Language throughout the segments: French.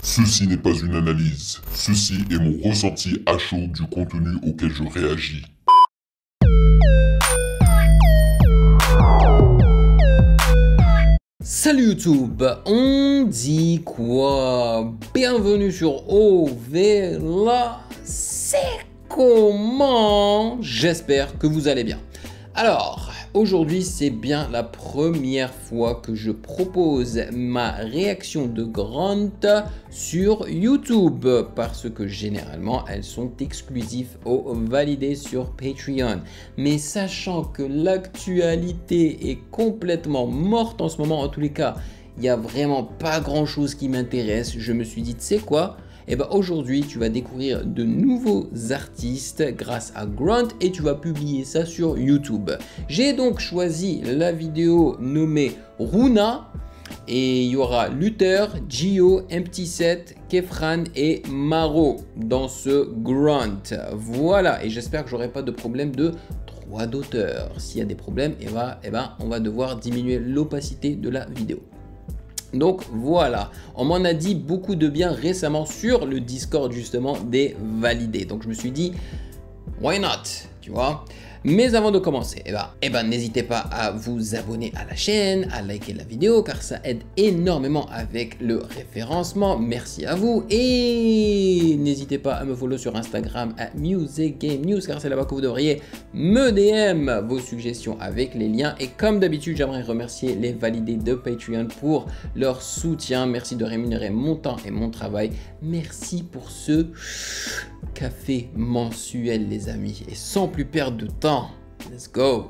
Ceci n'est pas une analyse, ceci est mon ressenti à chaud du contenu auquel je réagis. Salut YouTube, on dit quoi? Bienvenue sur OVLA, c'est comment? J'espère que vous allez bien. Alors, aujourd'hui c'est bien la première fois que je propose ma réaction de Grant sur YouTube parce que généralement elles sont exclusives aux validés sur Patreon. Mais sachant que l'actualité est complètement morte en ce moment, en tous les cas, il n'y a vraiment pas grand chose qui m'intéresse, je me suis dit, tu sais quoi? Et ben aujourd'hui, tu vas découvrir de nouveaux artistes grâce à Grant et tu vas publier ça sur YouTube. J'ai donc choisi la vidéo nommée Runa et il y aura Luther, Gio, Empty Set, Kefran et Maro dans ce Grant. Voilà, et j'espère que j'aurai pas de problème de droit d'auteur. S'il y a des problèmes, on va devoir diminuer l'opacité de la vidéo. Donc voilà, on m'en a dit beaucoup de bien récemment sur le Discord justement des validés. Donc je me suis dit, why not, tu vois. Mais avant de commencer, n'hésitez pas à vous abonner à la chaîne, à liker la vidéo car ça aide énormément avec le référencement. Merci à vous et n'hésitez pas à me follow sur Instagram à MusicGameNews car c'est là-bas que vous devriez me DM vos suggestions avec les liens. Et comme d'habitude, j'aimerais remercier les validés de Patreon pour leur soutien. Merci de rémunérer mon temps et mon travail. Merci pour ce café mensuel les amis. Et sans plus perdre de temps, let's go!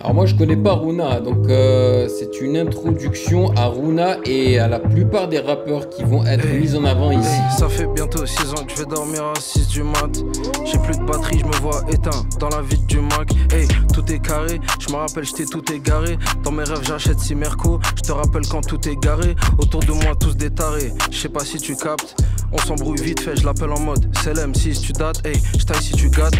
Alors moi je connais pas Runa, donc c'est une introduction à Runa et à la plupart des rappeurs qui vont être mis en avant ici. Ça fait bientôt 6 ans que je vais dormir à 6 du mat. J'ai plus de batterie, je me vois éteint dans la vie du Mac. Tout est carré, je me rappelle j'étais tout égaré. Dans mes rêves j'achète 6 Merco, je te rappelle quand tout est garé. Autour de moi tous des tarés, je sais pas si tu captes. On s'embrouille vite fait, je l'appelle en mode CLM si tu dates, je taille si tu gâtes.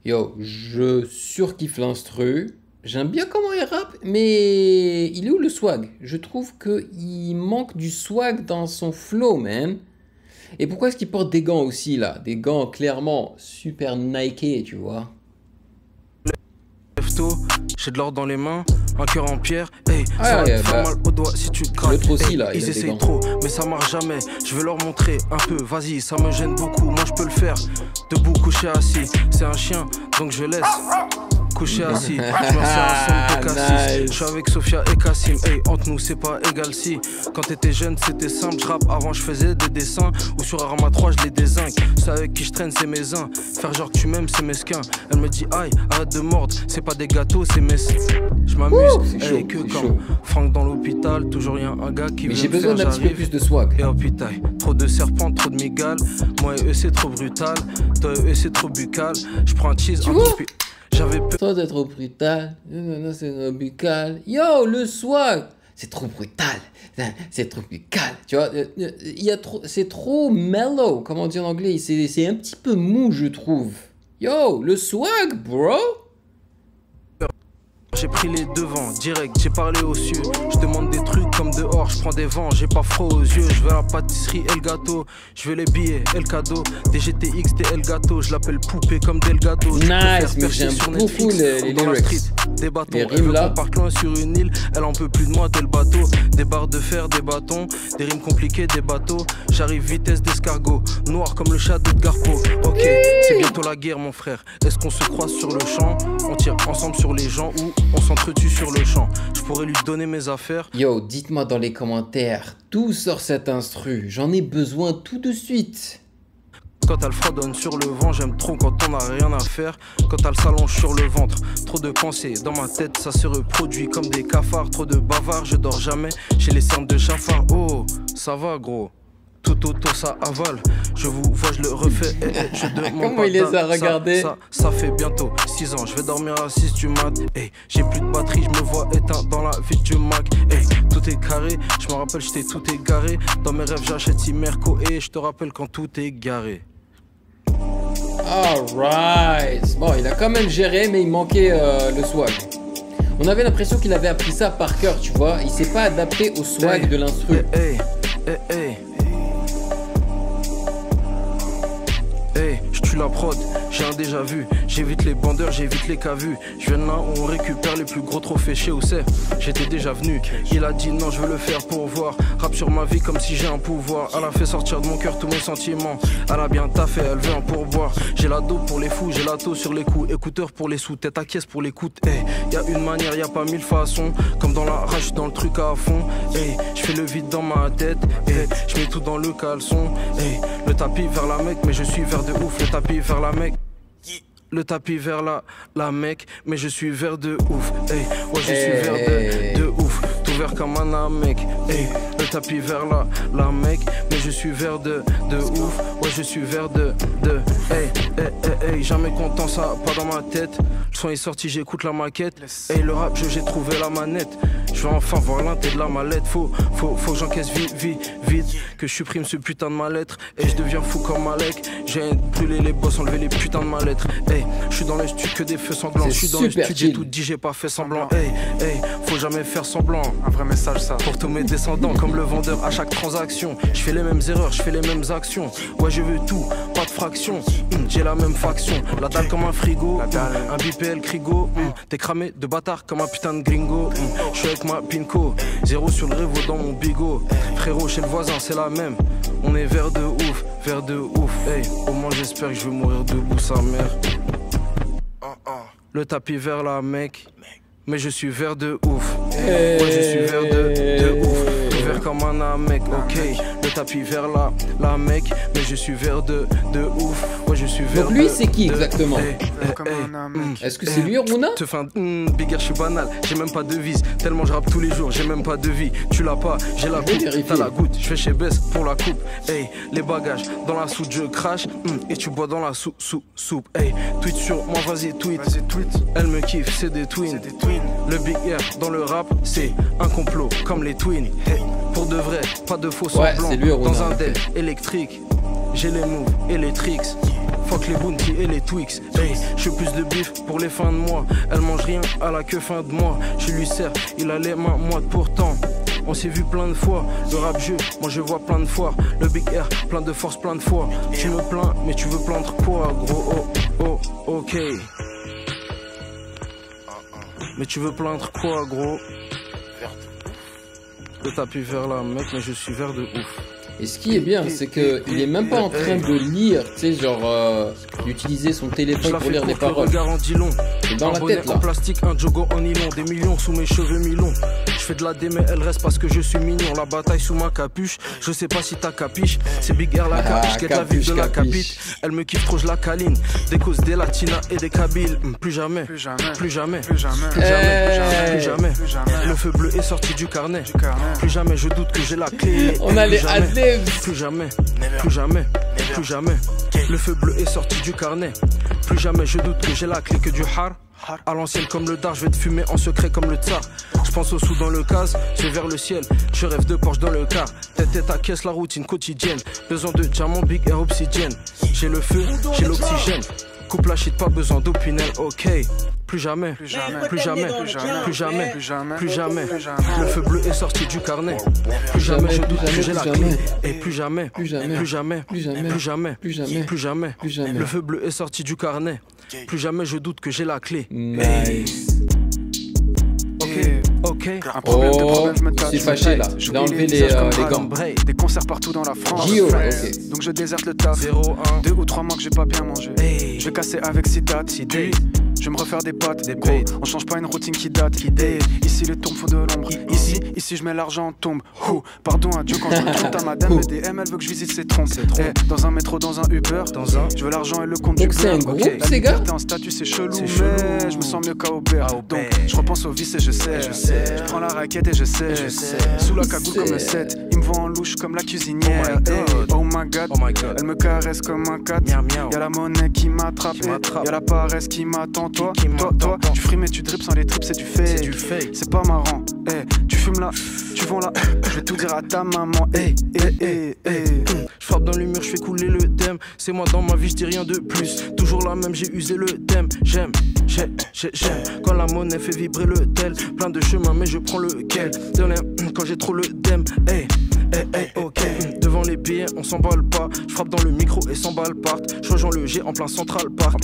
Yo, je surkiffe l'instru. J'aime bien comment il rappe, mais il est où le swag? Je trouve qu'il manque du swag dans son flow, man. Et pourquoi est-ce qu'il porte des gants aussi, là? Des gants clairement super Nike, tu vois. J'ai de l'or dans les mains, un cœur en pierre, ça va te faire mal au doigt si tu craques. Aussi, là, ils essayent trop, mais ça marche jamais. Je vais leur montrer un peu, vas-y, ça me gêne beaucoup. Moi je peux le faire, debout, couché, assis. C'est un chien, donc je laisse. Couché assis, je m'en sers un son de cassis. Je suis avec Sophia et Kassim, entre nous c'est pas égal si. Quand t'étais jeune c'était simple, je rappe avant je faisais des dessins. Ou sur Arma 3 je les dézingue. C'est avec qui je traîne c'est mes uns. Faire genre que tu m'aimes c'est mesquin. Elle me dit aïe arrête de mordre, c'est pas des gâteaux c'est mes. Je m'amuse, que comme Franck dans l'hôpital, toujours rien un gars qui veut. Mais j'ai besoin d'un petit peu plus de swag. Et hôpital, trop de serpents, trop de migales. Moi et eux c'est trop brutal, toi et eux c'est trop buccal. Je prends un cheese, un coup. J'avais peur. Toi, c'est trop brutal. Non, c'est trop buccal. Yo, le swag. C'est trop brutal. C'est trop buccal. Tu vois, c'est trop mellow. Comment dire en anglais? C'est un petit peu mou, je trouve. Yo, le swag, bro. J'ai pris les devants, direct, j'ai parlé aux cieux. Je demande des trucs comme dehors, je prends des vents, j'ai pas froid aux yeux. Je veux la pâtisserie et le gâteau, je veux les billets et le cadeau. Des GTX, des El Gato, je l'appelle poupée comme Delgado. Nice, mais j'aime beaucoup les lyrics. Des bâtons, elle veut qu'on parte loin sur une île. Elle en peut plus de moi, tel bateau. Des barres de fer, des bâtons, des rimes compliquées, des bateaux. J'arrive vitesse d'escargot, noir comme le chat d'Edgar Poe. Ok, c'est bientôt la guerre mon frère. Est-ce qu'on se croise sur le champ? On tire ensemble sur les gens ou on s'entretue sur le champ. Je pourrais lui donner mes affaires. Yo, dites-moi dans les commentaires, d'où sort cet instru? J'en ai besoin tout de suite. Quand elle fredonne sur le vent, j'aime trop quand on n'a rien à faire. Quand elle s'allonge sur le ventre, trop de pensées dans ma tête, ça se reproduit comme des cafards. Trop de bavards, je dors jamais, j'ai les cernes de chafard. Oh, ça va gros. Toto, ça avale. Je vous vois, je le refais. Je demande comment il les a regardés. Ça fait bientôt 6 ans. Je vais dormir à 6 du mat. J'ai plus de batterie, je me vois éteint dans la vie du Mac. Tout est carré, je me rappelle, j'étais tout égaré. Dans mes rêves, j'achète Imerco et je te rappelle quand tout est garé. Alright. Bon, il a quand même géré, mais il manquait le swag. On avait l'impression qu'il avait appris ça par cœur, tu vois. Il s'est pas adapté au swag de l'instru. Je tue la prod, j'ai un déjà vu. J'évite les bandeurs, j'évite les cavus. Je viens de là où on récupère les plus gros trophées chez Ousser. J'étais déjà venu, il a dit non, je veux le faire pour voir. Rap sur ma vie comme si j'ai un pouvoir. Elle a fait sortir de mon cœur tous mes sentiments. Elle a bien taffé, elle veut un pourboire. J'ai la dos pour les fous, j'ai la taux sur les coups. Écouteurs pour les sous, tête à caisse pour l'écoute. Y'a une manière, y'a pas 1000 façons. Comme dans la rage, dans le truc à fond. Je fais le vide dans ma tête. Je mets tout dans le caleçon. Le tapis vers la Mecque, mais je suis vers de ouf. Le tapis vers la Mecque. Le tapis vers la Mecque, mais je suis vert de ouf. Ouais, je suis vert de ouf. Tout vert comme un mec. Le tapis vers la Mecque, mais je suis vert de ouf. Ouais, je suis vert de. Jamais content, ça pas dans ma tête. Le son est sorti, j'écoute la maquette. Le rap, j'ai trouvé la manette. Je vais enfin voir l'inté de la mallette. Faut que j'encaisse vite. Que je supprime ce putain de mal-être. Je deviens fou comme Malek. J'ai brûlé les boss, enlevé les putains de mal-être. Je suis dans le studio que des feux sanglants. Je suis dans le studio, j'ai tout dit, j'ai pas fait semblant. Faut jamais faire semblant. Un vrai message ça. Pour tous mes descendants, comme le vendeur à chaque transaction. Je fais les mêmes erreurs, je fais les mêmes actions. Ouais, je veux tout, pas de fraction. J'ai la même faction. La dalle comme un frigo. Un BPL Krigo. T'es cramé de bâtard comme un putain de gringo. Je suis avec ma Pinko. 0 sur le révo dans mon bigot. Frérot, chez le voisin, c'est la même. On est vert de ouf, vert de ouf. Au moins j'espère que je vais mourir debout, sa mère. Le tapis vers la Mecque, mais je suis vert de ouf. Ouais, je suis vert de ouf. Tout vert comme un mec, ok. Le tapis vers la Mecque, mais je suis vert de ouf. Ouais, je suis vert. Donc lui, c'est qui exactement? Est-ce que c'est lui, Runa? Te fin, big air, je suis banal. J'ai même pas de vis. Tellement je rappe tous les jours, j'ai même pas de vie. Tu l'as pas, j'ai la coupe. T'as la goutte, je fais chez Bess pour la coupe. Les bagages dans la soude, je crache. Et tu bois dans la soupe. Tweet sur moi, vas-y, tweet. Elle me kiffe, c'est des twins. Le big air dans le rap, c'est un complot comme les twins. Pour de vrai, pas de faux semblants. Dans un deck électrique, j'ai les moves et les tricks. Fuck les bounty et les Twix. Je suis plus de bif pour les fins de mois. Elle mange rien à la queue fin de mois. Je lui sers, il a les mains moites pourtant. On s'est vu plein de fois, le rap jeu, moi je vois plein de fois. Le big air, plein de force, plein de fois. Tu me plains, mais tu veux plaindre quoi, gros? Ok. Mais tu veux plaindre quoi, gros? Le tapis vers la Mecque, mais je suis vert de ouf. Et ce qui est bien, c'est qu'il est même pas en train de lire, tu sais, genre d'utiliser son téléphone pour lire des paroles. C'est dans la tête là. En plastique, un jogo en nylon, des millions sous mes cheveux mi-longs. Je fais de la D mais elle reste parce que je suis mignon. La bataille sous ma capuche, je sais pas si t'as capiche. C'est Big Air la capiche, qu'est la ville de la capite. Elle me kiffe trop, je la câline. Des causes, des latinas et des kabyles. Plus jamais. Le feu bleu est sorti du carnet. Plus jamais je doute que j'ai la clé. On a les adlibs. Plus jamais. Le feu bleu est sorti du carnet. Plus jamais je doute que j'ai la clé que du har. À l'ancienne comme le dard, je vais te fumer en secret comme le tsar. Je pense aux sous dans le case, je vais vers le ciel. Je rêve de Porsche dans le car. Tête à caisse, la routine quotidienne. Besoin de diamant, big air, obsidienne. J'ai le feu, j'ai l'oxygène. Coupe la shit, pas besoin d'opinel, ok. Plus jamais. Le feu bleu est sorti du carnet. Plus jamais je doute que j'ai la clé. Et plus jamais. Le feu bleu est sorti du carnet. Plus jamais je doute que j'ai la clé. Nice. Ok. Un problème, je me c'est fâché là. Il a enlevé les gants. Des concerts partout dans la France. Gio, ok. Donc je déserte le taf. 2 ou 3 mois que j'ai pas bien mangé. Je vais casser avec Sidat. Je vais me refaire des potes, des bros. On change pas une routine qui date. Ici les tombes font de l'ombre. Ici je mets l'argent en tombe. Pardon à Dieu quand je retourne ta madame. Le DM elle veut que je visite ses trompes. Dans un métro, dans un Uber. Je veux l'argent et le compte du Donc c'est un groupe ces gars. T'es en statut c'est chelou mais je me sens mieux qu'à Aubert. Donc je repense au vice et je sais. Je prends la raquette et je sais. Sous la cagoule comme le 7. Il me souvent louche comme la cuisinière. Oh my god, elle me caresse comme un cat. Y'a la monnaie qui m'attrape, y'a la paresse qui m'attend. Toi, tu frimes et tu drips sans les trips, c'est du fake. C'est pas marrant, tu fumes là, tu vends là. Je vais tout dire à ta maman, Je frappe dans le mur, je fais couler le thème. C'est moi dans ma vie, je dis rien de plus. Toujours la même, j'ai usé le thème. J'aime. Quand la monnaie fait vibrer le tel. Plein de chemins, mais je prends lequel. Quand j'ai trop le dem. Ok. Devant les billets, on s'emballe pas. Je frappe dans le micro et 100 balles partent. Je rejoins le G en plein Central Park.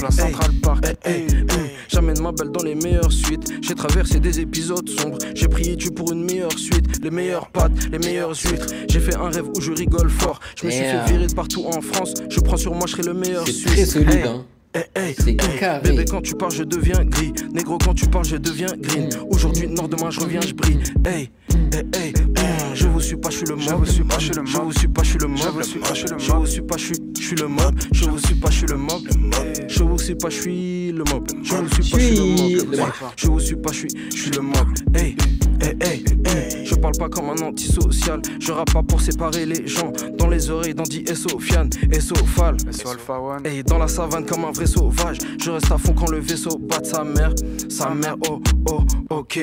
J'amène ma belle dans les meilleures suites. J'ai traversé des épisodes sombres. J'ai prié Dieu pour une meilleure suite. Les meilleures pâtes, les meilleures huîtres. J'ai fait un rêve où je rigole fort. Je me suis fait virer de partout en France. Je prends sur moi, je serai le meilleur suisse. C'est très solide, hein. C'est carré. Bébé, quand tu parles, je deviens gris. Négro, quand tu parles, je deviens green. Aujourd'hui, nord, demain, je reviens, je brille. Je vous suis pas, je suis le mob. Je vous suis pas, je suis le mob. Je vous suis pas, je suis le mob. Je vous suis pas, je suis le mob. Je vous suis pas, je suis le mob. Je vous suis pas, je suis le mob. Je vous suis pas, je suis le mob. Je parle pas comme un antisocial. Je rappe pas pour séparer les gens. Dans les oreilles d'Andy et Sofiane et Sofal. Et dans la savane comme un vrai sauvage. Je reste à fond quand le vaisseau bat sa mère. Ok.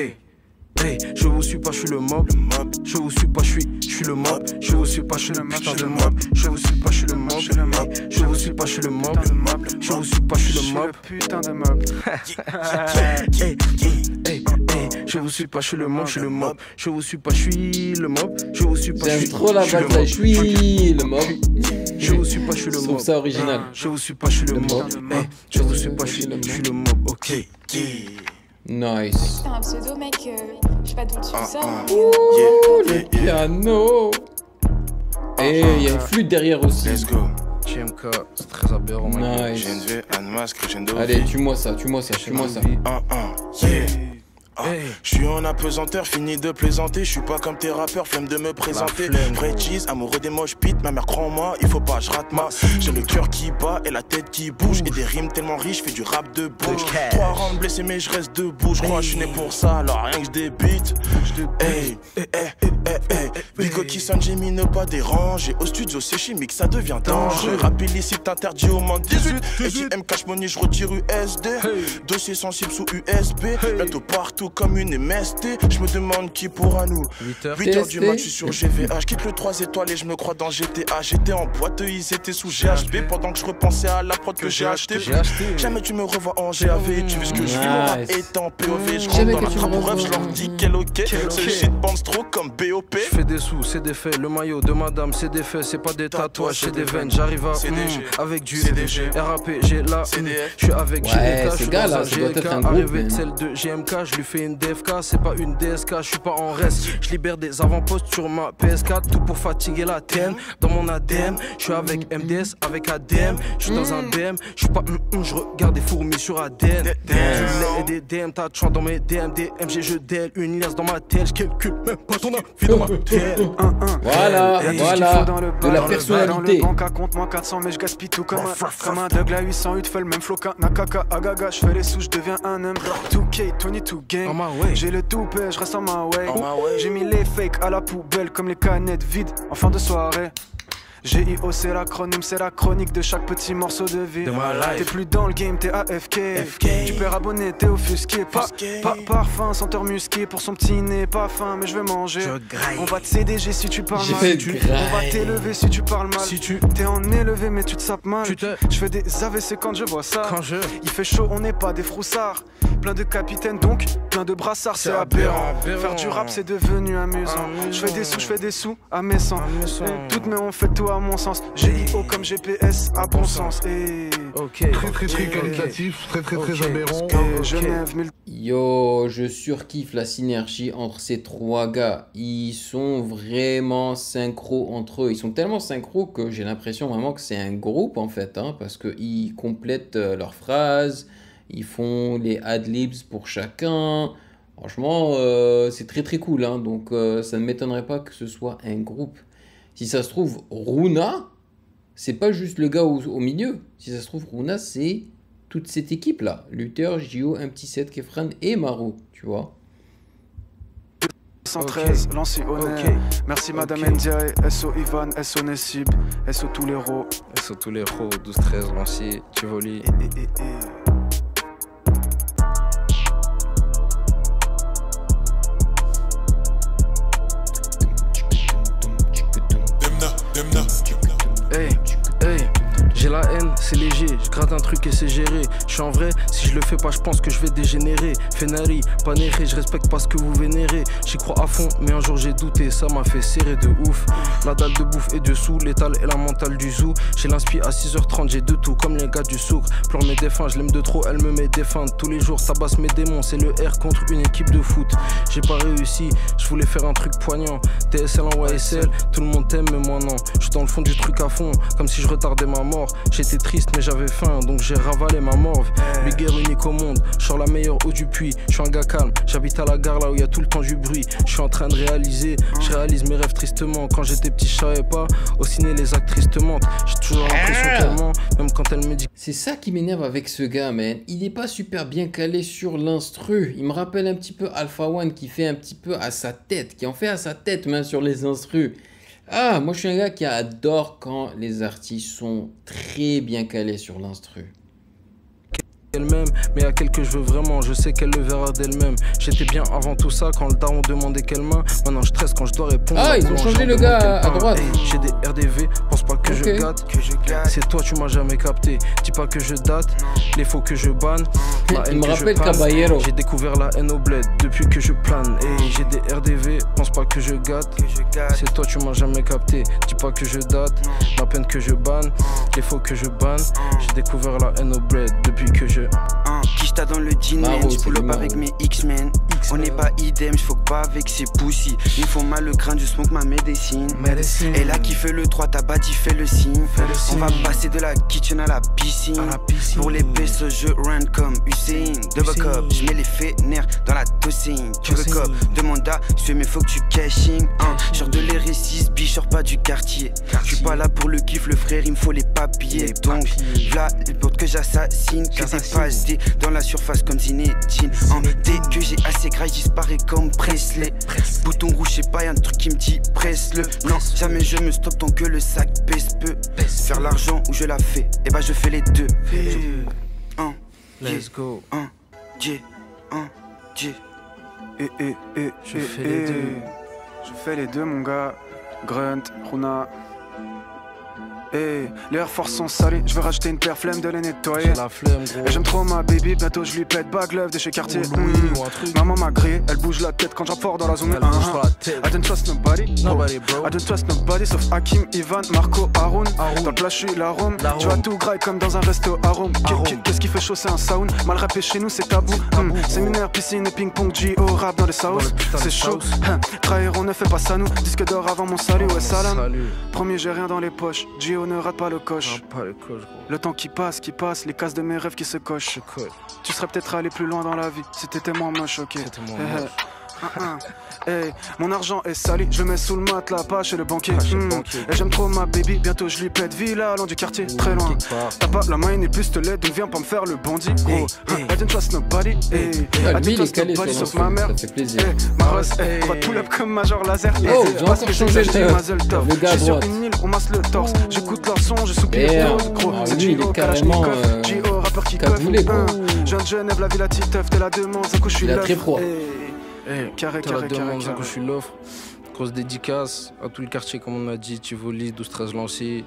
Je vous suis pas, je suis le mob. Je vous suis pas, je suis le mob. Je vous suis pas, je suis le mob. Je vous suis pas, je suis le mob. Je vous suis pas, je suis le mob. Je vous suis pas, je suis le mob. Putain de mob. Je vous suis pas, je suis le mob, je suis le mob. Je vous suis pas, je suis le mob. Je vous suis pas, je suis trop la balle, je suis le mob. Je vous suis pas, je suis le mob. Je trouve ça original. Je vous suis pas, je suis le mob. Je vous suis pas, je suis le mob. Ok. Nice. C'est un pseudo, mec. Je sais pas d'où tu sors. Le piano. Et il y a une flûte derrière aussi. Let's go. JMK, c'est très aberrant. Nice. GNV, un masque, crescendo. Allez, tue-moi ça. Je suis en apesanteur, fini de plaisanter. Je suis pas comme tes rappeurs, flemme de me présenter. Vrai cheese, amoureux des moches pit. Ma mère croit en moi, il faut pas, je rate ma. J'ai le cœur qui bat et la tête qui bouge. Et des rimes tellement riches, je fais du rap de bouche. 3 rounds blessés, mais je reste debout. Je crois que je suis né pour ça, alors rien que je débite. Bigo qui sonne, j'ai mis ne pas déranger. Au studio, c'est chimique, ça devient dangereux. Rap illicite interdit au moins 18. Et qui aime cash money, je retire USD. Dossier sensible sous USB. Bientôt partout comme une MST. Je me demande qui pourra nous. 8h du match, je suis sur GVA. Je quitte le 3 étoiles et je me crois dans GTA. J'étais en boîte, ils étaient sous GHB. Pendant que je repensais à la prod que j'ai acheté. Jamais tu me revois en GAV. Tu veux ce que je vis, mon rap est en POV. Je rentre dans la trappe pour rêve, je leur dis quel ok. Ce shit pense trop comme BOP. Je fais des sous, c'est des faits. Le maillot de madame, c'est des faits. C'est pas des tatouages, c'est des veines. J'arrive à avec du RAP, j'ai la je suis avec Ouais, GLK, ce gars là, ça doit être un groupe. Arrivé celle de GMK, je lui fais une DFK, c'est pas une DSK, je suis pas en reste. Je libère des avant-postes sur ma PS4, tout pour fatiguer la TN. Dans mon ADM, je suis avec MDS, avec ADM. Je suis dans un DM, je suis pas je regarde des fourmis sur ADN. Du lait et des DM, t'as de chant dans mes DM, DMG, je DL, une liasse dans ma tête, je calcule même pas ton avis dans ma tête. Voilà, de la personnalité. Dans le banque à compte, moins 400, mais je gaspille tout comme un Doug, la 808, fait le même floca, nakaka, agaga, je fais les sous, je deviens un homme. 2K, 22 gang, j'ai le toupet, je reste en ma way. J'ai mis les fakes à la poubelle comme les canettes vides en fin de soirée. GIO c'est l'acronyme, c'est la chronique de chaque petit morceau de vie. T'es plus dans le game, t'es AFK. Tu perds abonné, t'es offusqué. Parfum, senteur musqué pour son petit nez. Pas faim, mais je vais manger. On va te CDG si tu parles mal. On va t'élever si tu parles mal. T'es en élevé, mais tu te sapes mal. Je fais des AVC quand je vois ça. Il fait chaud, on n'est pas des froussards. Plein de capitaines, donc plein de brassards, c'est aberrant. Faire du rap, c'est devenu amusant. Je fais des sous à mes sangs. Toutes mais on fait tout à mon sens. GIO comme GPS à bon sens. Très qualitatif, très aberrant. Yo, je surkiffe la synergie entre ces 3 gars. Ils sont vraiment synchro entre eux. Ils sont tellement synchro que j'ai l'impression vraiment que c'est un groupe en fait, hein, parce qu'ils complètent leurs phrases, ils font les ad-libs pour chacun. Franchement, c'est très cool, hein, donc ça ne m'étonnerait pas que ce soit un groupe. Si ça se trouve, Runa, c'est pas juste le gars au milieu. Si ça se trouve, Runa, c'est toute cette équipe-là. Luther, Gio, un petit set, Kefran et Maro, tu vois. 213, Lancy Honnête. Merci Madame Ndiaye, SO Ivan, SO Nessib, SO tous les ros. SO tous les ros, 12-13, Lancy, Tivoli. Hey, hey, j'ai la haine, c'est léger, je gratte un truc et c'est géré. Je suis en vrai, si je le fais pas, je pense que je vais dégénérer. Fenari, pas néré, je respecte pas ce que vous vénérez. J'y crois à fond, mais un jour j'ai douté, ça m'a fait serrer de ouf. La dalle de bouffe et dessous, l'étal et la mentale du zoo. J'ai l'inspi à 6h30, j'ai de tout, comme les gars du souk. Pleure mes défunts, je l'aime de trop, elle me met des feintes. Tous les jours, ça basse mes démons, c'est le R contre une équipe de foot. J'ai pas réussi, je voulais faire un truc poignant. TSL en YSL, tout le monde t'aime, mais moi non. Je suis dans le fond du truc à fond, comme si je retardais ma mort. J'étais triste mais j'avais faim, donc j'ai ravalé ma morve. Bigger unique au monde, je sors la meilleure eau du puits. Je suis un gars calme, j'habite à la gare là où il y a tout le temps du bruit. Je suis en train de réaliser, je réalise mes rêves tristement. Quand j'étais petit je savais pas, au ciné les actrices te mentent. J'ai toujours l'impression qu'elle ment, même quand elle me dit. C'est ça qui m'énerve avec ce gars, man. Il est pas super bien calé sur l'instru. Il me rappelle un petit peu Alpha One qui fait un petit peu à sa tête, qui en fait à sa tête, même sur les instrus. Ah, moi je suis un gars qui adore quand les artistes sont très bien calés sur l'instru. Elle-même, mais à quel que je veux vraiment, je sais qu'elle le verra d'elle-même. J'étais bien avant tout ça quand le daron demandait quelle main. Maintenant je stresse quand je dois répondre. Ah, ils ont changé le gars à droite. Hey, j'ai des RDV, pense pas que je gâte. C'est toi, tu m'as jamais capté. Dis pas que je date, les faux que je banne. Il me rappelle Caballero. J'ai découvert la haine au bled depuis que je plane. Hey, j'ai des RDV, pense pas que je gâte. C'est toi, tu m'as jamais capté. Dis pas que je date, la peine que je banne, les faux que je banne. J'ai découvert la haine au bled depuis que je. Quicheta dans le jean, je pull up avec mes X-Men. On n'est pas idem, j'fuck pas avec ces pussy. Ils font mal le grain du smoke, ma médecine. Et là qui fait le 3, ta bâti fait le signe. On va passer de la kitchen à la piscine. Pour les pesos, je run comme Hussein. Double cup, j'mets les fénères dans la tossine. Tu veux cop, demande à, j'fais mais faut que tu cashing. Genre de l'RS6, bichore pas du quartier. J'suis pas là pour le kiff, le frère, il me faut les papiers. Donc, là, les portes que j'assassine, que des phases dans la surface comme Zinedine. Dès que j'ai assez gras, je disparais comme Presley. Bouton rouge, j'sais pas, y'a un truc qui me dit presse-le. Non, jamais je me stoppe tant que le sac pèse peu. Faire l'argent ou je la fais, et bah je fais les deux. Let's go. Je fais les deux. Je fais les deux, mon gars. Grunt, Runa. Hey, les Air Force sont salés, je veux rajouter une paire flemme de les nettoyer. J'ai la flemme, gros. Et j'aime trop ma baby, bientôt je lui pète bag love de chez Cartier. Maman m'a grillé, elle bouge la tête quand j'apporte dans la zone. I don't trust nobody, bro. I don't trust nobody sauf Hakim, Ivan, Marco, Haroun. Dans le plat je suis l'arôme, tu vas tout graille comme dans un resto arôme. Qu'est-ce qui fait chaud, c'est un sound. Mal rappé chez nous c'est tabou. Séminaire, piscine et ping-pong, G.O. rap dans les sauces. C'est chaud, trahir on ne fait pas ça nous. Disque d'or avant mon salut, ouais salam. Premier j'ai rien dans les poches, G.O. ne rate pas le coche. Le temps qui passe, les cases de mes rêves qui se cochent. Tu serais peut-être allé plus loin dans la vie si t'étais moins moche, ok. Hey, mon argent est sali, je le mets sous le matelas, pas chez le banquier. Et j'aime trop ma baby, bientôt je lui pète villa, loin du quartier, très loin. T'as pas la main et plus te l'aide, donc viens pas me faire le bandit, gros. I don't trust nobody, I don't trust nobody sauf ma mère. Ça fait plaisir. Ma rose, on va pull up comme Major Laser. Oh, j'ai encore changé le gars à sur droite. une île, on masse le torse. J'écoute leur son, je soupire, gros. C'est G.O. Kalashnikov, G.O. rappeur qui coiffe. Jeune Genève, la ville à Titeuf, t'es la demande, un coup je suis là. Il a très froid. Carré, la demande, que je suis l'offre. Grosse dédicace à tout le quartier, comme on a dit, Tivoli, 12-13 Lancy,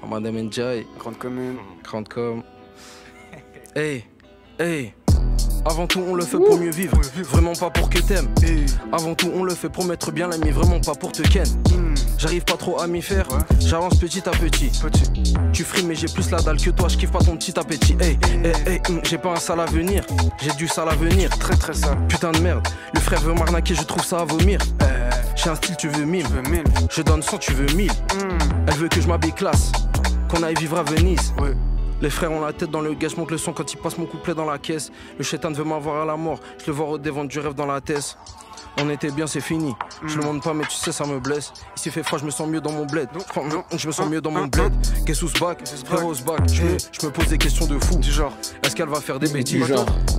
à Madame Ndiaye, Grande Commune, Grande Com. Hey, avant tout on le fait pour mieux vivre, vraiment pas pour que t'aimes. Avant tout on le fait pour mettre bien l'ami, vraiment pas pour te ken. J'arrive pas trop à m'y faire, j'avance petit à petit. Tu frimes mais j'ai plus la dalle que toi, je kiffe pas ton petit appétit. J'ai pas un sale avenir, j'ai du sale avenir. Très sale. Putain de merde, le frère veut m'arnaquer, je trouve ça à vomir. J'ai un style, tu veux 1000. Je donne 100, tu veux 1000. Elle veut que je m'habille classe, qu'on aille vivre à Venise. Les frères ont la tête dans le gaz, je monte le son quand il passe mon couplet dans la caisse. Le chétan veut m'avoir à la mort, je le vois redevant du rêve dans la tête. On était bien, c'est fini. Je le montre pas, mais tu sais, ça me blesse. Il s'est fait froid, je me sens mieux dans mon bled. Je me sens mieux dans mon bled. Qu'est-ce que back, frérot ce back. Je me pose des questions de fou. Du genre, est-ce qu'elle va faire des bêtises?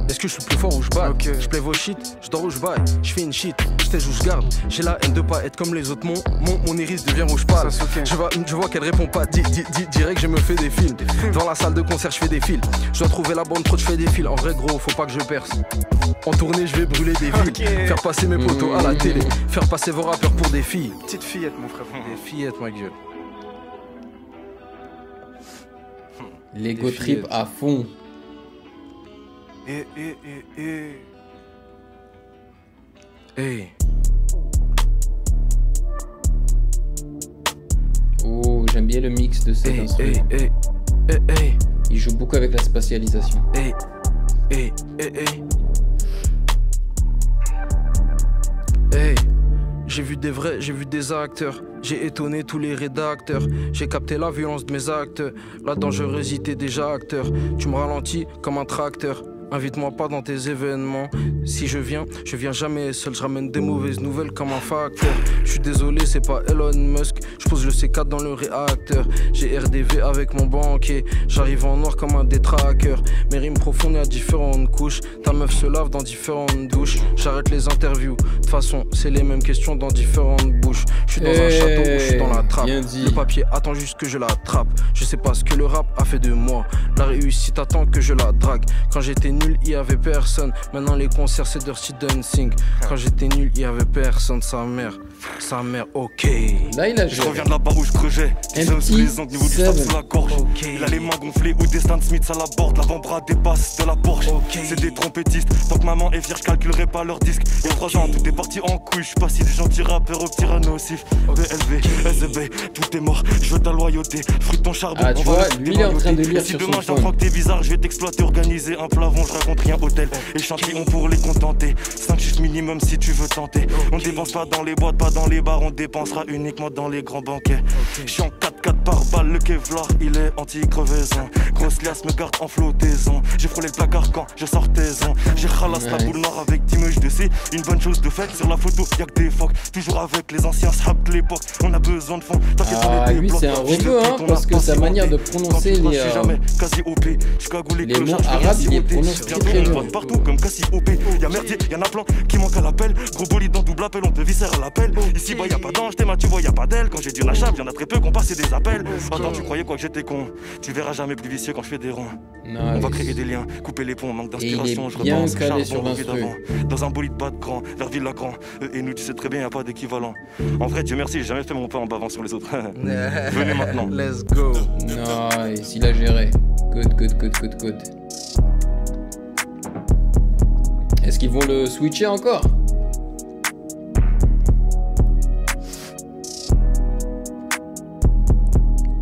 Est-ce que je suis plus fort ou je bats? Je play vos shit, je dors ou je baille. Je fais une shit, je t'ai où je garde. J'ai la haine de pas être comme les autres. Mon iris devient rouge pâle. Je vois qu'elle répond pas. Direct, je me fais des films. Dans la salle de concert, je fais des fils. Je dois trouver la bonne trop, je fais des fils. En vrai, gros, faut pas que je perce. En tournée, je vais brûler des villes. Faire passer mes potos à la télé. Faire passer vos rappeurs pour des filles. Petite fillette, mon frère. Des fillettes, ma gueule. L'ego trip à fond. Hey. Oh, j'aime bien le mix de cet instrument. Il joue beaucoup avec la spatialisation. Hey. J'ai vu des vrais, j'ai vu des acteurs. J'ai étonné tous les rédacteurs. J'ai capté la violence de mes actes. La dangerosité déjà acteur. Tu me ralentis comme un tracteur. Invite-moi pas dans tes événements. Si je viens jamais seul. Je ramène des mauvaises nouvelles comme un facteur. Je suis désolé, c'est pas Elon Musk. Je pose le C4 dans le réacteur. J'ai RDV avec mon banquier. J'arrive en noir comme un détraqueur. Mes rimes profondes à différentes couches. Ta meuf se lave dans différentes douches. J'arrête les interviews. De toute façon, c'est les mêmes questions dans différentes bouches. Je suis dans un château, je suis dans la trappe. Le papier attend juste que je l'attrape. Je sais pas ce que le rap a fait de moi. La réussite attend que je la drague. Quand j'étais nul, il y avait personne. Maintenant les concerts c'est Dirty Dancing. Quand j'étais nul, il y avait personne. Sa mère, ok. Là il a je reviens de là-bas où je creusais. Sous les angles, niveau du stade sous la gorge. Il a les mains gonflées ou des Stan Smith à la borde. L'avant-bras dépasse de la Porsche. C'est des trompettistes. Tant que maman est fière, je calculerai pas leur disque. Il y a 3 ans, tout est parti en couille. Je suis pas si des gentils rappeurs au petit nocif. BLV, SB, tout est mort. Je veux ta loyauté. Fruit de ton charbon. Ah, tu vois, lui il est en train de lire sur son demain j'apprends que t'es bizarre, je vais t'exploiter, organiser un plavon. Je raconte rien, hôtel. Échantillon pour les contenter. 5 chiffres minimum si tu veux tenter. On dépense pas dans les boîtes, pas dans les bars. On dépensera uniquement dans les grands banquets. Je suis en 4x4 par balle, le Kevlar, il est anti-crevaison. Grosse liasse me garde en flottaison. J'ai frôlé le placard quand je sortaison. J'ai ralasse la boule noire avec 10 meuches de C. Une bonne chose de fait, sur la photo y'a que des phoques. Toujours avec les anciens saps de l'époque. On a besoin de fond. Ah, lui c'est un rebeu hein, parce que sa manière de prononcer les mots arabes, il les prononce très bien. Partout comme Cassie OP. Y'a merdier, y'en a plein qui manquent à l'appel. Gros bolide dans double appel, on te viscère à l'appel. Ici bah y'a pas d'ange, t'es tu vois y'a pas d'elle. Quand j'ai dit la chape, y'en a très peu qu'on passait des appels. Attends, tu croyais quoi que j'étais con? Tu verras jamais plus vicieux quand je fais des ronds. On va créer des liens, couper les ponts, manque d'inspiration. Je repense, charbon, d'avant. Dans un bolide pas de grand, vers Villagrand. Et nous tu sais très bien y'a pas d'équivalent. En vrai Dieu merci, j'ai jamais fait mon pain en bavant sur les autres. Venez maintenant. Let's go. Nice, il a géré. Good. Est-ce qu'ils vont le switcher encore?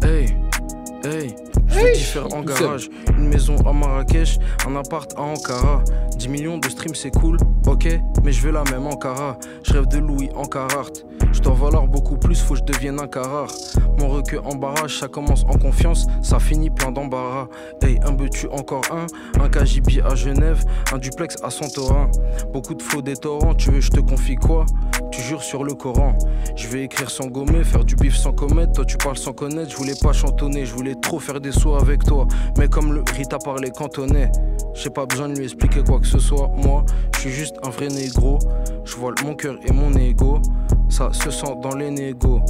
Hey, je veux différents garages. Une maison à Marrakech, un appart à Ankara. 10 millions de streams c'est cool, ok, mais je veux la même Ankara. Je rêve de Louis en Carhartt. Je dois valoir beaucoup plus, faut que je devienne un Carrare. Mon recueil en barrage, ça commence en confiance, ça finit plein d'embarras. Hey, un Betu encore un KGB à Genève, un duplex à Santorin. Beaucoup de flots des torrents, tu veux je te confie quoi? Tu jures sur le Coran. Je vais écrire sans gommer, faire du bif sans commettre. Toi tu parles sans connaître, je voulais pas chantonner, je voulais trop faire des sauts avec toi. Mais comme le Rita parlait cantonais, j'ai pas besoin de lui expliquer quoi que ce soit. Moi, je suis juste un vrai négro. Je voile mon cœur et mon ego. Ça se sent dans les négos.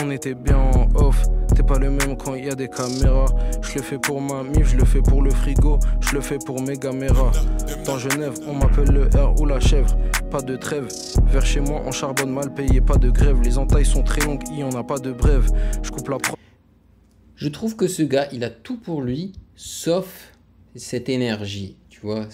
On était bien en off. T'es pas le même quand il y a des caméras. Je le fais pour ma mif, je le fais pour le frigo. Je le fais pour mes caméras. Dans Genève, on m'appelle le R ou la chèvre. Pas de trêve. Vers chez moi, on charbonne mal payé, pas de grève. Les entailles sont très longues, il y en a pas de brève. Je coupe la Je trouve que ce gars, il a tout pour lui, sauf cette énergie. Tu vois,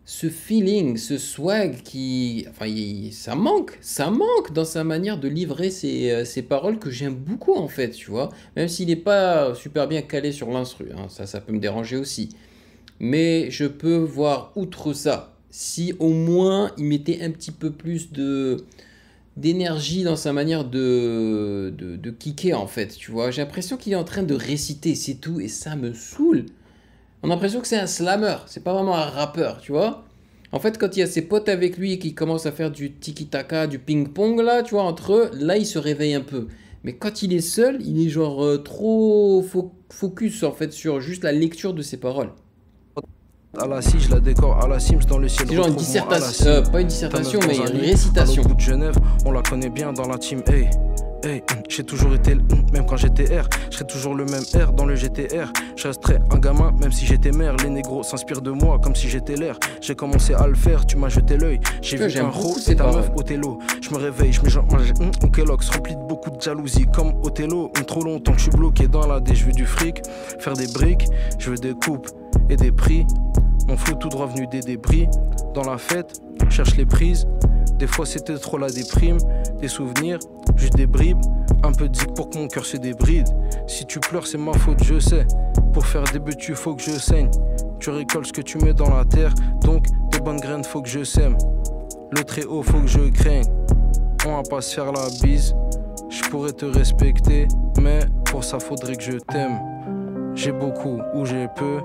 ce feeling, ce swag qui... Enfin, ça manque dans sa manière de livrer ses paroles que j'aime beaucoup en fait, tu vois. Même s'il n'est pas super bien calé sur l'instru, hein, ça peut me déranger aussi. Mais je peux voir outre ça, si au moins il mettait un petit peu plus d'énergie dans sa manière de kicker en fait, tu vois. J'ai l'impression qu'il est en train de réciter, c'est tout, et ça me saoule. On a l'impression que c'est un slammer, c'est pas vraiment un rappeur, tu vois. En fait, quand il y a ses potes avec lui et qu'il commence à faire du tiki-taka, du ping-pong, là, tu vois, entre eux, là, il se réveille un peu. Mais quand il est seul, il est genre trop focus, en fait, sur juste la lecture de ses paroles. À la scie, je la décore à la Sims dans le ciel. C'est genre une dissertation, pas une dissertation, mais une récitation. À l'autre bout de Genève, on la connaît bien dans la team. Hey, hey, j'ai toujours été le même quand j'étais R. Je serai toujours le même R dans le GTR. Je resterai un gamin, même si j'étais mère. Les négros s'inspirent de moi comme si j'étais l'air. J'ai commencé à le faire, tu m'as jeté l'œil. J'ai vu un ro et ta meuf Othello. Je me réveille, je me genre au Kellogg's, rempli de beaucoup de jalousie comme Othello. Trop longtemps que je suis bloqué dans la D. Je veux du fric, faire des briques, je veux des coupes et des prix. Mon flou tout droit venu des débris. Dans la fête, cherche les prises. Des fois c'était trop la déprime. Des souvenirs, juste des bribes. Un peu de zik pour que mon cœur se débride. Si tu pleures c'est ma faute, je sais. Pour faire des buts tu faut que je saigne. Tu récoltes ce que tu mets dans la terre. Donc des bonnes graines faut que je sème. Le très haut faut que je craigne. On va pas se faire la bise. Je pourrais te respecter, mais pour ça faudrait que je t'aime. J'ai beaucoup ou j'ai peu.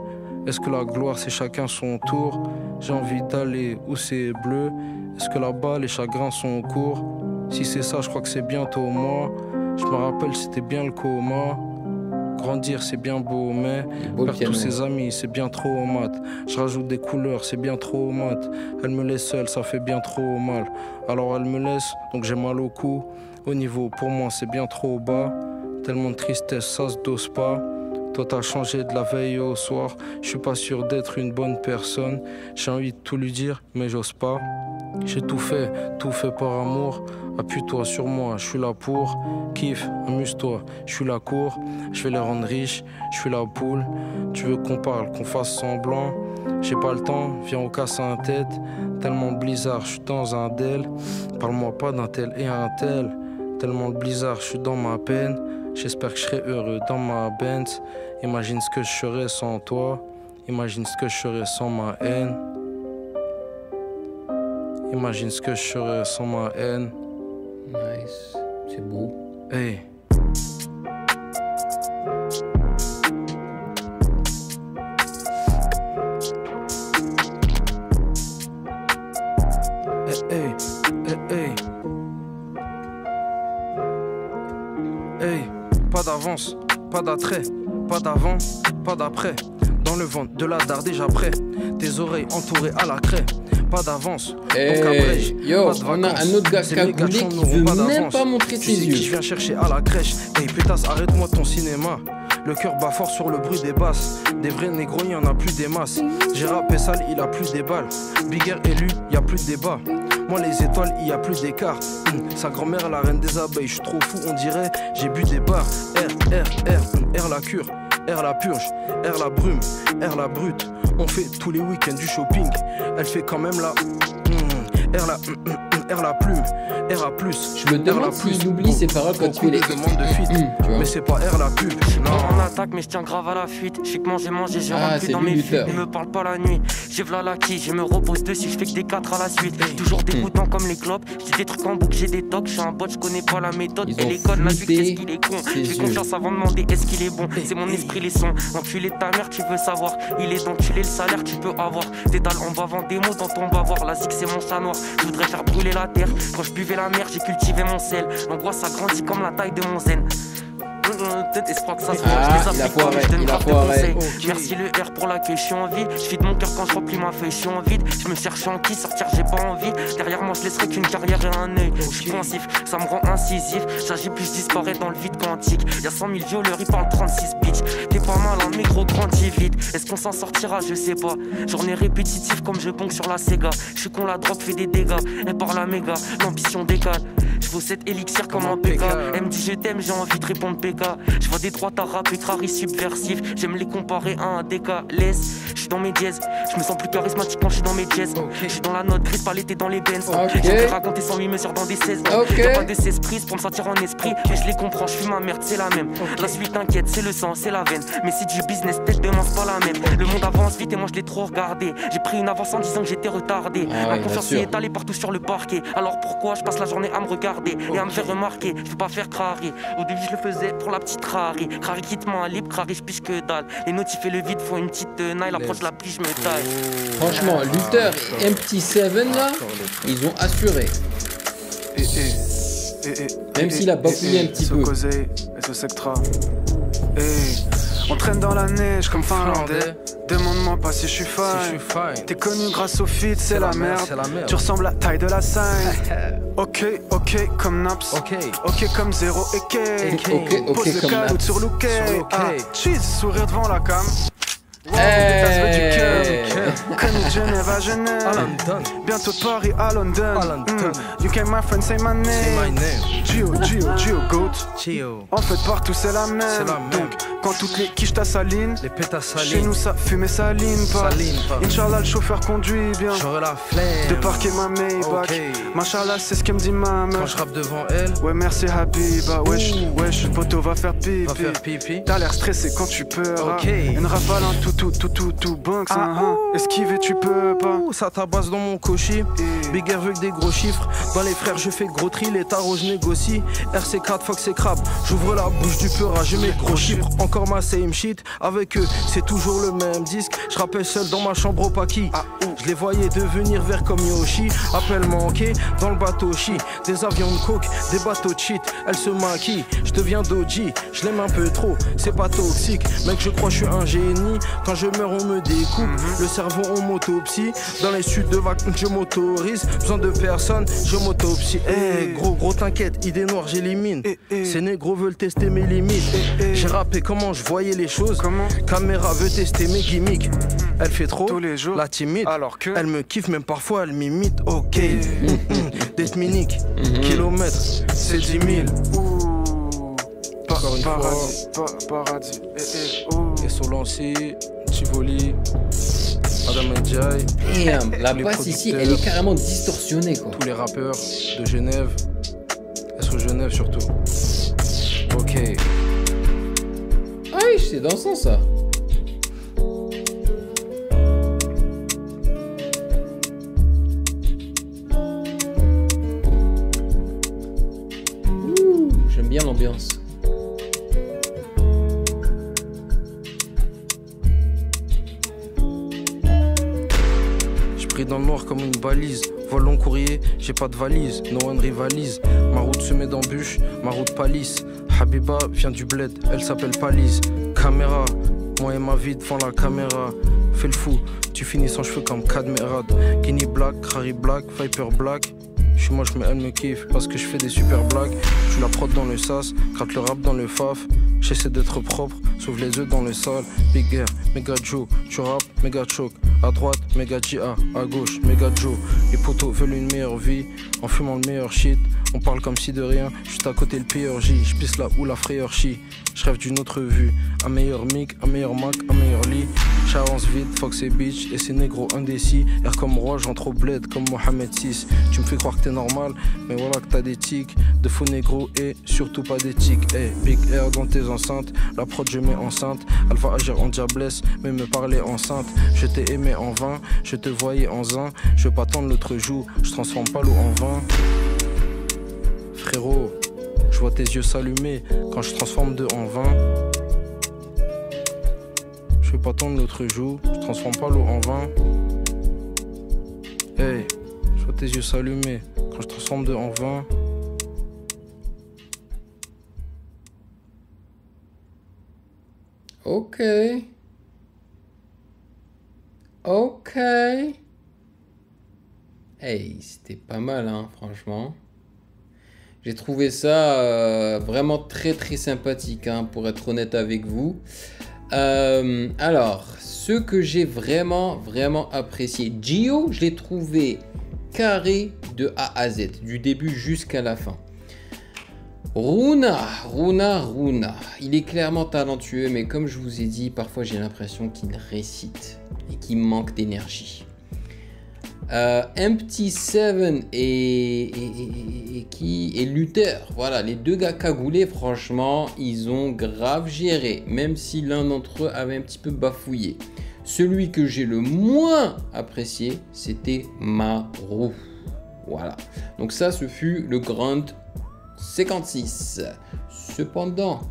Est-ce que la gloire c'est chacun son tour? J'ai envie d'aller où c'est bleu. Est-ce que là-bas les chagrins sont courts? Si c'est ça je crois que c'est bientôt moi. Je me rappelle c'était bien le coma. Grandir c'est bien beau mais perdre tous ses amis c'est bien trop mat. Je rajoute des couleurs c'est bien trop mat. Elle me laisse seule ça fait bien trop mal. Alors elle me laisse donc j'ai mal au cou. Au niveau pour moi c'est bien trop bas. Tellement de tristesse ça se dose pas. Toi t'as changé de la veille au soir. Je suis pas sûr d'être une bonne personne. J'ai envie de tout lui dire mais j'ose pas. J'ai tout fait par amour. Appuie-toi sur moi, je suis là pour. Kiffe, amuse-toi, je suis la cour. Je vais les rendre riches, je suis la poule. Tu veux qu'on parle, qu'on fasse semblant? J'ai pas le temps, viens on casse un tête. Tellement blizzard, je suis dans un del. Parle-moi pas d'un tel et un tel. Tellement le blizzard, je suis dans ma peine. J'espère que je serai heureux dans ma Benz. Imagine ce que je serais sans toi. Imagine ce que je serais sans ma haine. Imagine ce que je serais sans ma haine. Nice, c'est beau. Hey. Hey, hey, hey. Hey, pas d'avance, pas d'attrait, pas d'avant, pas d'après. Dans le ventre de la dard déjà prêt. Tes oreilles entourées à la craie. Pas d'avance, hey, donc abrège. Yo, pas de on a un autre gars cagoulé qui veut même pas montrer ses yeux. Je viens chercher à la crèche. Hey pétasse, arrête-moi ton cinéma. Le cœur bat fort sur le bruit des basses. Des vrais négros, y'en a plus des masses. J'ai rappé sale, il a plus des balles. Bigger élu, y a plus de débat. Moi les étoiles, y a plus d'écart. Sa grand-mère, la reine des abeilles. J'suis trop fou, on dirait, j'ai bu des bars. R la cure, R la purge, R la brume, R la brute. On fait tous les week-ends du shopping. Elle fait quand même la R la plume, R a plus. Je me demande s'il oublie ses paroles quand tu les demandes de fuite. Mais c'est pas R la pub. Non, on attaque, mais je tiens grave à la fuite. Je sais que manger, je rentre plus dans mes fuites. Ne me parle pas la nuit. J'ai v'là la qui, je me repose dessus, je fais que des 4 à la suite. Toujours dégoûtant comme les clopes. J'ai des trucs en boucle, j'ai des tocs. Je suis un bot, je connais pas la méthode. Et l'école, la vie, qu'est-ce qu'il est con. J'ai confiance avant de demander est-ce qu'il est bon. C'est mon esprit, les sons. Enculé de ta mère, tu veux savoir. Il est d'enculé le salaire, tu peux avoir. Des dalles en bavant des mots dans ton bavoir. La zig, c'est mon chat noir. Je voudrais faire brûler la terre. Quand je buvais la mer, j'ai cultivé mon sel. L'angoisse a grandi comme la taille de mon zen. Espoir que ça se voit, il a foiré. Merci le R pour l'accueil, je suis en vie. Je vide mon cœur quand je remplis ma feuille, je suis en vide. Je me cherche en qui, sortir j'ai pas envie. Derrière moi je laisserai qu'une carrière et un œil. Je suis pensif, ça me rend incisif. J'agis plus, je disparais dans le vide quantique. Y'a 100 000 violeurs, ils parlent 36 bitch. T'es pas mal, un micro grandit vite. Est-ce qu'on s'en sortira, je sais pas. Journée répétitive comme je bonk sur la Sega. Je suis con, la drop fait des dégâts. Elle parle à méga, l'ambition décale. Je vaux cet élixir comme un PK. Elle me dit je t'aime, j'ai envie de répondre PK. Je vois des droits à rap, ultra subversif. J'aime les comparer à un DK. Laisse, je suis dans mes dièses. Je me sens plus charismatique quand je suis dans mes jazz. Je suis dans la note grise, pas l'été dans les Benz. J'ai raconté 108 mesures dans des 16. Y'a pas de 16 prises pour me sentir en esprit. Mais je les comprends, je suis ma merde, c'est la même. La suite t'inquiète, c'est le sang, c'est la veine. Mais c'est du business, peut-être demain c'est pas la même. Le monde avance vite et moi je l'ai trop regardé. J'ai pris une avance en disant que j'étais retardé. Ma confiance est étalée partout sur le parquet. Alors pourquoi je passe la journée à me regarder et à me faire remarquer? Je veux pas faire crari. Au début je le faisais pour la petite crari. Crari quitte moi libre, crari je piche que dalle. Les notifs et le vide font une petite naille. L'approche de la plie, je me taille. Franchement, Luther et MT7 là, ils ont assuré. Même s'il a bafouillé un petit peu. On traîne dans la neige comme finlandais. Demande-moi pas si je suis fine. T'es connu grâce au feat, c'est la merde. Tu ressembles à taille de la scène. Ok comme Naps. Ok comme Zero et K. Pose le cadeau sur Luke. Cheese, sourire devant la cam. Connu Genève à Genève. Bientôt de Paris à London. You came my friend, say my name. Gio, goat. En fait partout c'est la même. Donc quand toutes les quiches t'assalinent, les pétasses chez nous ça fume et saline pas. Inch'Allah le chauffeur conduit bien. J'aurai la flemme de parquer ma Maybach. Machallah c'est ce que me dit ma mère. Quand je rappe devant elle. Ouais merci Habiba. Wesh poteau va faire pipi. T'as l'air stressé quand tu peurs. Une rafale un tout Banks. Esquiver tu peux pas. Ça tabasse dans mon cochi. Big Air veut que des gros chiffres. Dans les frères je fais gros tri. Les tarots je négocie. RC4 Fox et Crab. J'ouvre la bouche du peura. Je mets gros chiffres. Encore ma same shit. Avec eux c'est toujours le même disque. Je rappelle seul dans ma chambre au Paki. Je les voyais devenir verts comme Yoshi. Appel manqué dans le bateau chi. Des avions de coke, des bateaux de shit. Elle se maquille, je deviens doji. Je l'aime un peu trop, c'est pas toxique. Mec je crois je suis un génie. Quand je meurs on me découpe. Le cerveau on m'autopsie. Dans les suites de vacances je m'autorise. Besoin de personne, je m'autopsie. Gros t'inquiète, idée noire j'élimine. Ces négros veulent tester mes limites. J'ai rappé comment je voyais les choses. Caméra veut tester mes gimmicks. Elle fait trop tous les jours la timide. Alors que elle me kiffe même parfois elle m'imite. Ok Des miniques kilomètres c'est 10 000. Encore une paradis. Et Solancy, Tivoli, Adam Ndiaye. Damn, la basse ici elle est carrément distorsionnée quoi. Tous les rappeurs de Genève. SO Genève surtout. Ok. Ah oui c'est dansant ça. J'aime bien l'ambiance. J'ai pris dans le noir comme une balise. Vol long courrier, j'ai pas de valise. No one rivalise. Ma route semée d'embûches, ma route palisse. Habiba vient du bled, elle s'appelle Palise. Caméra, moi et ma vie devant la caméra. Fais le fou, tu finis sans cheveux comme Cadmerad. Guinea Black, Harry Black, Viper Black. Je suis moche mais elle me kiffe parce que je fais des super blagues. Je la prod dans le sas, gratte le rap dans le faf. J'essaie d'être propre, sauve les œufs dans le sale. Big Air, méga Joe, tu rappes, méga choc. À droite, méga GA, à gauche, méga Joe. Les potos veulent une meilleure vie, en fumant le meilleur shit. On parle comme si de rien, juste à côté le pire J. J'pisse là où la frayeur chie. Je rêve d'une autre vue, un meilleur mic, un meilleur Mac, un meilleur lit. J'avance vite, Fox et Bitch, et ces négros indécis. Air comme roi, j'entre au bled comme Mohamed VI. Tu me fais croire que t'es normal, mais voilà que t'as des tics. De faux négros et surtout pas d'éthique. Hey, Big Air dans tes enceintes, la prod je mets enceinte. Elle va agir en diablesse, mais me parler enceinte. Je t'ai aimé en vain, je te voyais en zin. Je veux pas tendre l'autre joue, je transforme pas l'eau en vin. Frérot, je vois tes yeux s'allumer quand je transforme 2 en 20. Je vais pas tendre l'autre joue, je transforme pas l'eau en vin. Hey, je vois tes yeux s'allumer quand je transforme 2 en 20. Ok. Ok. Hey, c'était pas mal, hein, franchement. J'ai trouvé ça vraiment très très sympathique, hein, pour être honnête avec vous. Alors, ce que j'ai vraiment apprécié, Gio, je l'ai trouvé carré de A à Z, du début jusqu'à la fin. Runa, il est clairement talentueux, mais comme je vous ai dit, parfois j'ai l'impression qu'il récite et qu'il manque d'énergie. Empty Seven et Luther, voilà, les deux gars cagoulés, franchement, ils ont grave géré, même si l'un d'entre eux avait un petit peu bafouillé. Celui que j'ai le moins apprécié, c'était Maru. Voilà, donc ça, ce fut le Grunt 56. Cependant,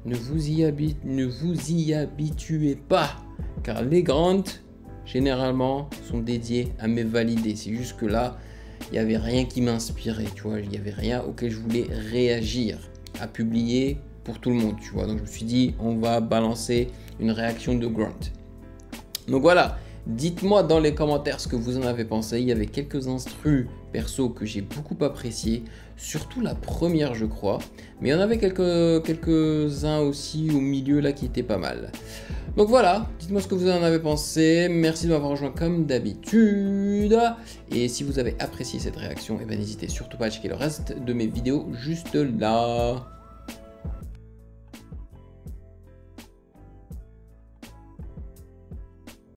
ne vous y habituez pas, car les Grunts, généralement, sont dédiés à mes validés. C'est juste que là, il n'y avait rien qui m'inspirait, tu vois. Il n'y avait rien auquel je voulais réagir, à publier pour tout le monde, tu vois. Donc, je me suis dit, on va balancer une réaction de Grunt. Donc, voilà. Dites-moi dans les commentaires ce que vous en avez pensé. Il y avait quelques instrus perso que j'ai beaucoup apprécié. Surtout la première, je crois. Mais il y en avait quelques-uns aussi au milieu là qui étaient pas mal. Donc voilà, dites-moi ce que vous en avez pensé. Merci de m'avoir rejoint comme d'habitude. Et si vous avez apprécié cette réaction, eh ben, n'hésitez surtout pas à checker le reste de mes vidéos juste là.